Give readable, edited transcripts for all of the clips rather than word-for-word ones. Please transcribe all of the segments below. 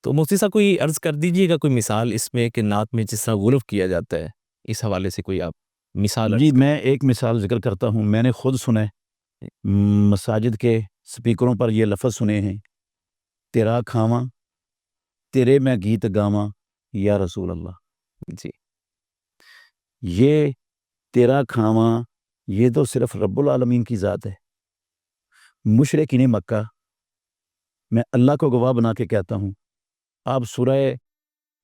تو مفتی صاحب کوئی عرض کر دیجیے گا کوئی مثال اس میں کہ نعت میں جس طرح غلف کیا جاتا ہے، اس حوالے سے کوئی آپ مثال جی عرض میں ایک مثال ذکر کرتا ہوں، میں نے خود سنا ہے، مساجد کے سپیکروں پر یہ لفظ سنے ہیں، تیرا کھاواں تیرے میں گیت گاواں یا رسول اللہ۔ جی یہ تیرا کھاواں یہ تو صرف رب العالمین کی ذات ہے۔ مشرکین مکہ، میں اللہ کو گواہ بنا کے کہتا ہوں، آپ سورہ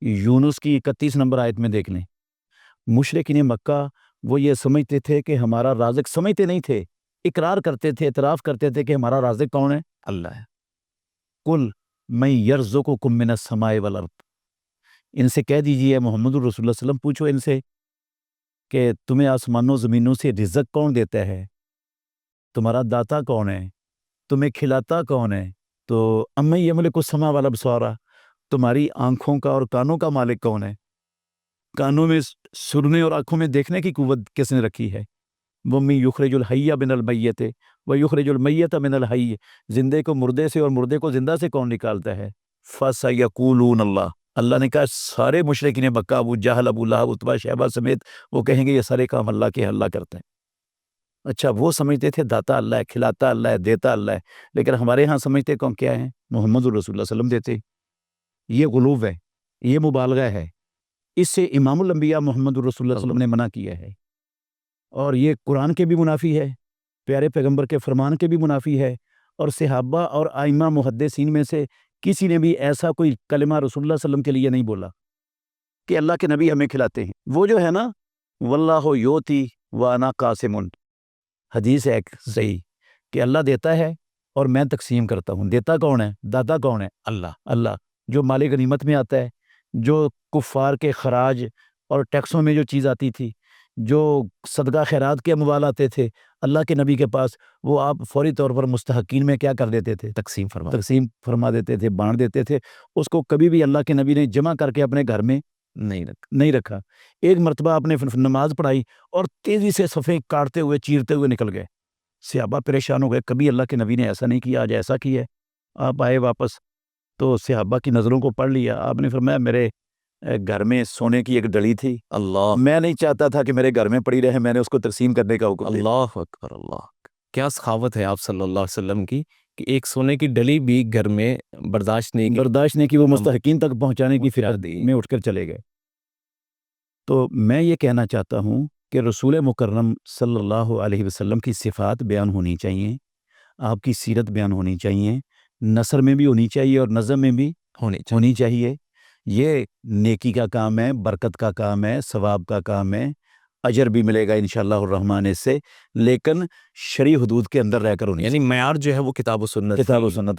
یونس کی 31 نمبر آیت میں دیکھ لیں، مشرکین مکہ وہ یہ سمجھتے تھے کہ ہمارا رازق، سمجھتے نہیں تھے، اقرار کرتے تھے، اعتراف کرتے تھے کہ ہمارا رازق کون ہے؟ اللہ ہے۔ قل من یرزقکم من السماء والارض، ان سے کہہ دیجئے محمد الرسول اللہ صلی اللہ علیہ وسلم، پوچھو ان سے کہ تمہیں آسمانوں زمینوں سے رزق کون دیتا ہے؟ تمہارا داتا کون ہے؟ تمہیں کھلاتا کون ہے؟ تو اَمَّن یملک السماء والابصار، تمہاری آنکھوں کا اور کانوں کا مالک کون ہے؟ کانوں میں سننے اور آنکھوں میں دیکھنے کی قوت کس نے رکھی ہے؟ وَمَن یُخْرِجُ الْحَیَّ مِنَ الْمَیِّتِ وَیُخْرِجُ الْمَیِّتَ مِنَ الْحَیِّ، زندے کو مردے سے اور مردے کو زندہ سے کون نکالتا ہے؟ فَسَیَقُولُونَ اللَّہ، اللہ نے کہا سارے مشرکین مکہ، ابو جہل، ابو لہب، عتبہ، شیبہ سمیت، وہ کہیں گے یہ سارے کام اللہ کے، اللہ کرتے ہیں۔ اچھا وہ سمجھتے تھے داتا اللہ ہے، کھلاتا اللہ ہے، دیتا اللہ ہے، لیکن ہمارے ہاں سمجھتے کون کیا ہے؟ محمد الرسول اللہ صلی اللہ علیہ وسلم دیتے۔ یہ غلو ہے، یہ مبالغہ ہے، اس سے امام الانبیاء محمد الرسول اللہ صلی اللہ علیہ وسلم نے منع کیا ہے، اور یہ قرآن کے بھی منافی ہے، پیارے پیغمبر کے فرمان کے بھی منافی ہے، اور صحابہ اور ائمہ محدثین میں سے کسی نے بھی ایسا کوئی کلمہ رسول اللہ صلی اللہ علیہ وسلم کے لیے نہیں بولا کہ اللہ کے نبی ہمیں کھلاتے ہیں۔ وہ جو ہے نا واللہ یوتی وانا قاسم، حدیث ہے ایک صحیح کہ اللہ دیتا ہے اور میں تقسیم کرتا ہوں۔ دیتا کون ہے؟ داتا کون ہے؟ اللہ۔ اللہ، جو مال غنیمت میں آتا ہے، جو کفار کے خراج اور ٹیکسوں میں جو چیز آتی تھی، جو صدقہ خیرات کے اموال آتے تھے اللہ کے نبی کے پاس، وہ آپ فوری طور پر مستحقین میں کیا کر دیتے تھے؟ تقسیم فرما دیتے تھے، بانٹ دیتے تھے۔ اس کو کبھی بھی اللہ کے نبی نے جمع کر کے اپنے گھر میں نہیں رکھا۔ ایک مرتبہ آپ نے نماز پڑھائی اور تیزی سے صفیں کاٹتے ہوئے، چیرتے ہوئے نکل گئے، صحابہ پریشان ہو گئے، کبھی اللہ کے نبی نے ایسا نہیں کیا، آج ایسا کیا ہے۔ آپ آئے واپس تو صحابہ کی نظروں کو پڑھ لیا، آپ نے فرمایا میرے گھر میں سونے کی ایک ڈلی تھی، اللہ، میں نہیں چاہتا تھا کہ میرے گھر میں پڑی رہے، میں نے اس کو تقسیم کرنے کا حکم دیا۔ اللہ اکبر، اللہ، کیا سخاوت ہے آپ صلی اللہ علیہ وسلم کی کہ ایک سونے کی ڈلی بھی گھر میں برداشت نہیں کی وہ مستحقین تک پہنچانے کی فکر دی میں اٹھ کر چلے گئے۔ تو میں یہ کہنا چاہتا ہوں کہ رسول مکرم صلی اللہ علیہ وسلم کی صفات بیان ہونی چاہیے، آپ کی سیرت بیان ہونی چاہیے، نثر میں بھی ہونی چاہیے اور نظم میں بھی ہونی چاہیے۔ یہ نیکی کا کام ہے، برکت کا کام ہے، ثواب کا کام ہے، اجر بھی ملے گا انشاءاللہ الرحمن اس سے، لیکن شرعی حدود کے اندر رہ کر ہونی چاہیے، یعنی معیار جو ہے وہ کتاب و سنت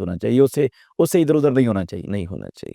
ہونا چاہیے، اس سے ادھر ادھر نہیں ہونا چاہیے۔